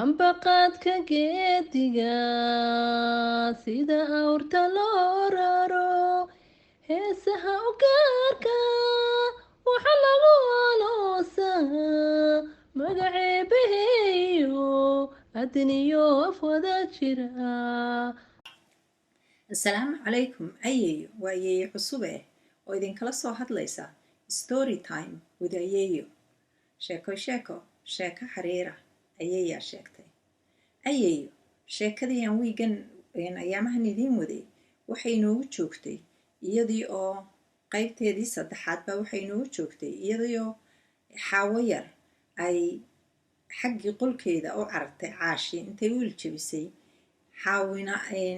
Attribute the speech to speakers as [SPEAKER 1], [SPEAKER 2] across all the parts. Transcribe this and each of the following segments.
[SPEAKER 1] ambaqaadka geediga sida awrta loo raro heesaha u gaarka waxa lagu aloosaa magaceebaheeyo adniyo afwada jira.
[SPEAKER 2] asalaamu calaykum ayeeyo waa ayeeyo cusub oo idinkala soo hadlaysa story time with ayeeyo. sheeko xiriira ayeeyaa sheegtay. ayeeyo sheekadii aan wiigan ayaamahan idiin waday waxay inoogu joogtay iyadii oo qaybteedii saddexaad baa waxay inoogu joogtay iyadii oo xaawo yar ay xaggii qolkeeda u carartay caashi intay wiil jebisay. xaawina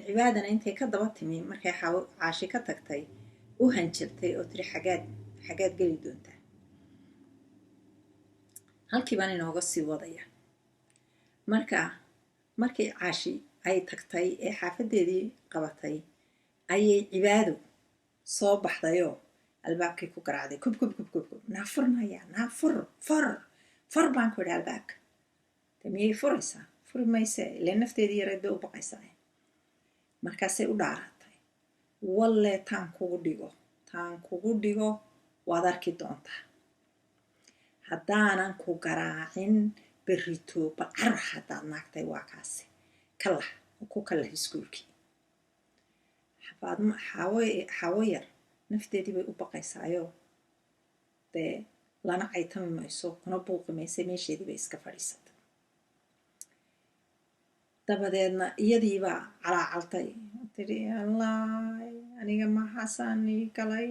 [SPEAKER 2] cibaadana intay ka daba timi markay caashi ka tagtay u hanjabtay oo tiri xagaad geli doontaa. halkii baan inooga sii wadaya. markii caashi ay tagtay ee xaafadeedii qabatay ayay cibaado soo baxdayoo albaabkii ku garaacday kub naa furnaya naa fur baan ku idhi albaabka. de miyay furaysaa? furi mayse ile nafteedii yareed bay u baqaysaa. markaasay u dhaaratay walle taan kugu dhigo waad arki doontaa haddaanan ku garaacin berrito bal carar haddaad naagtay waa kaasi ku kallah iskuulkii. xaawo yar nafteedii bay u baqaysaayoo dee lana caytami mayso kuna buuqi mayse meesheedii bay iska fadhiisatay. dabadeedna iyadiibaa calaacaltay tiri allaay aniga maxaasaan ii galay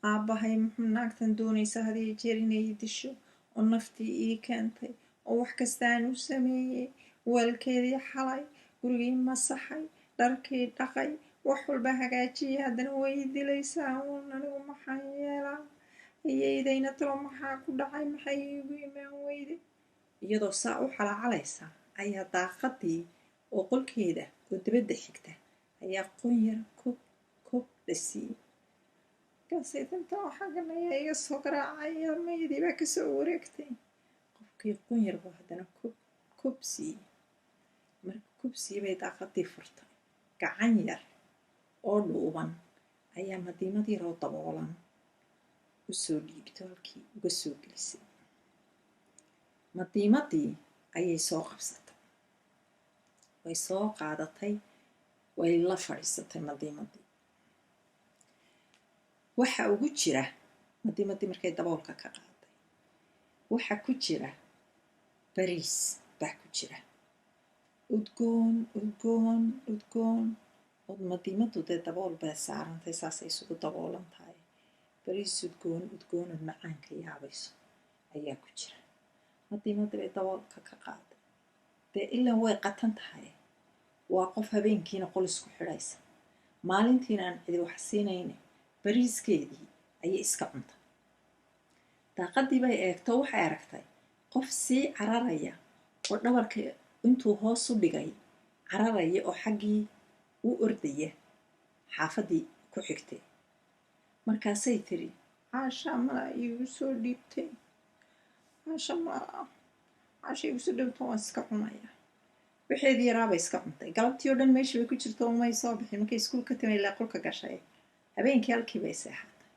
[SPEAKER 2] aabbahay muxuu naagtan doonaysa hadii jeer inay disho oo naftii ii keentay oo wax kastaan u sameeyey weelkeedii xalay gurigii masaxay dharkii dhaqay wax walba hagaajiyay haddana way dilaysaa uun anigu maxaan yeelaa ayeydayna talo maxaa ku dhacay maxay iigu imaan weyday. iyadoo saa u calaacalaysa ayaa daaqadii oo qolkeeda oo dabadda xigta ayaa qunyar kub dhasiiyey. markaasay dantaa xaggan ayaa iga soo garaacay maydii baa kasoo wareegtay. qofkii qunyar buu haddana kub siiyey. marka kub siiyey bay daaqadii furtay. gacan yar oo dhuuban ayaa madiimad yaroo daboolan usoo dhiibto halkii uga soo gelisay. madiimadii ayay soo qabsatay way soo qaadatay way la fadhiisatay madiimadii. waxa ugu jira madiimadii markay daboolka ka qaaday waxa ku jira bariis baa ku jira udgoon ood madiimadu dee dabool bay saarantay saasay isugu daboolan tahay. bariis udgoonod macaanka yaabayso ayaa ku jira. madiimadii bay daboolka ka qaaday. dee ilaan way qatan tahay waa qof habeenkiina qol isku xidhaysa maalintiina aan cidi wax siinayne bariiskeedii ayay iska cuntay. daaqadii bay eegto waxay aragtay qof sii cararaya oo dhabarka intuu hoos u dhigay cararaya oo xaggii u ordaya xaafadii ku xigtay. markaasay tiri caasha malaa iigu soo dhiibtay caasha igu soo dhiibta waan iska cunaya. waxeedii yaraabay iska cuntay. galabtii oo dhan meeshii bay ku jirto umay soo bixin. markay iskuul ka timi ilaa qolka gashay habeenkii halkii bay seexatay.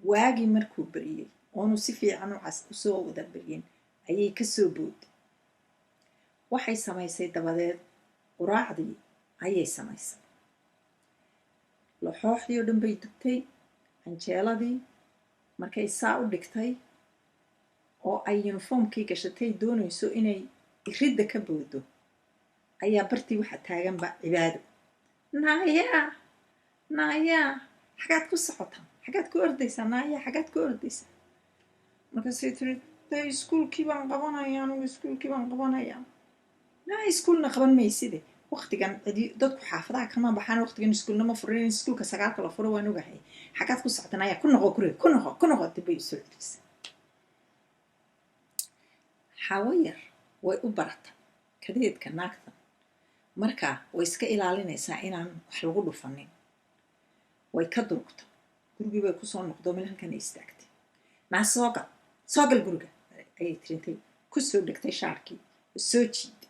[SPEAKER 2] waagii markuu beriyey oonu si fiican usoo wada beryin ayay kasoo booday. waxay samaysay dabadeed quraacdii ayay samaysay. laxooxdii oo dhan bay dubtay. canjeeladii markay saa u dhigtay oo ay yuniformkii gashatay doonayso inay ridda ka boodo ayaa bartii waxa taaganba cibaado. naayaa xagaad ku socotaa xagaad ku ordaysaa naayaa xagaad ku ordaysaa. markaasay tiri iskuulkii baan qabanaya anigu iskuulkii baan qabanayaa. iskuulna qaban mayside waqtigan dadku xaafadaha kama baxaan waqtigan iskuulna ma furin. iskuulka 9 la furo waan ogahay. xagaad ku socotaa naayaa ku noqo guriga ku noqo dibay u soo celisay. xaawo yar way u baratay kadeedka naagtan. marka way iska ilaalinaysaa inaan wax lagu dhufanin. way ka durugta gurigii bay kusoo noqdo meel halkan ay istaagtay. naa soo gal guriga ayay tirintay kusoo dhegtay shaarkii soo jiiday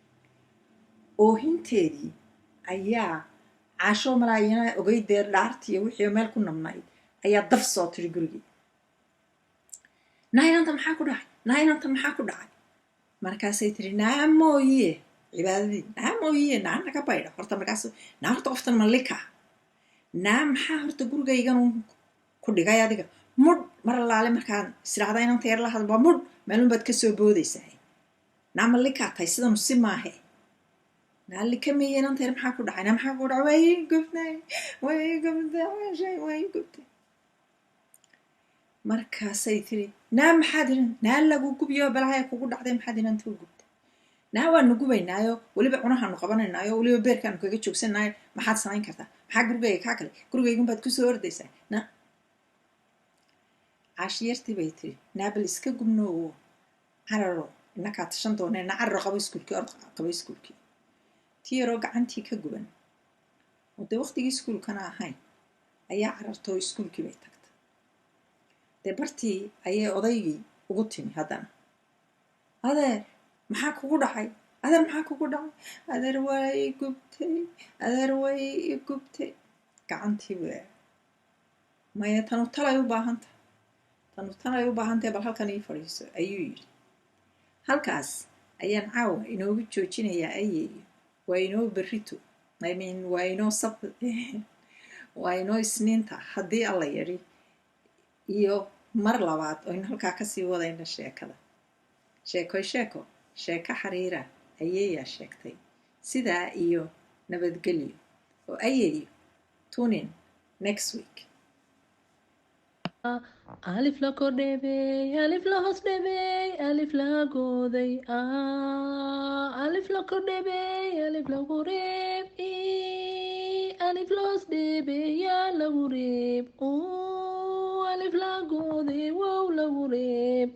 [SPEAKER 2] oohinteedii ayaa caasho malaayina ogeydee dhaartiiyo wixii meel ku nabnayd ayaa daf soo tiri gurigii. nainanta maxaa ku dhacay, nainanta maxaa ku dhacay? markaasay tiri naa mooye cibaadadii, naa mooye naa naga baydha horta. markaas naa horta qoftan malika naa maxaa horta gurigaygan ku dhigay adiga mudh mar allaale markaan israacda inanta yar la hadba mudh meelunbaad ka soo boodaysaa. naa malikaa tahay sidanu si maahe. naa lika meeye inanta yar maxaa ku dhacay, naa maxaa ku dhacay? way gubtay way gubtay shay way gubtay. markaasay tiri naa maxaad inan naa lagu gubyo balahaya kugu dhacday maxaad inanta u gubtay? naa waanu gubaynaayo weliba cunahaanu qabanaynaayo weliba beerkaanu kaga joogsanaayo maxaad samayn kartaa? maxaa gurigayga kaa kale gurigaygunbaad kusoo ordaysaa. na caashiyartii bay tiri naabal iska gubno cararo inakaa tashan doonee na cararo qabo iskuulkii or qabo iskuulkii. tii yaroo gacantii ka guban oo dee waqtigii iskuulkana ahayn ayaa carartoo iskuulkii bay tagtay. dee bartii ayay odaygii ugu timi haddana. adeer maxaa kugu dhacay, adeer maxaa kugu dhacay? adeer way gubtay, adeer way gubtay. gacantii waa maya tanu talay u baahantahay, tanu talay u baahantahay, bal halkan ii fadhiiso ayuu yidhi. halkaas ayaan caawa inoogu joojinayaa ayeeyo. waa inoo berrito waa inoo waa inoo isniinta haddii alla yidhi, iyo mar labaad oynu halkaa kasii wadayna sheekada. sheeko xariira ayeeyaa sheegtay. sidaa iyo nabadgelyo oo ayeeyo tune in next week.
[SPEAKER 1] alif la kordhebey alif la hoos dhebey alif la gooday alif la kordhebey alif lagu reeb alif la hoos dhebey yaa lagu reeb alif la gooday wow lagu reeb.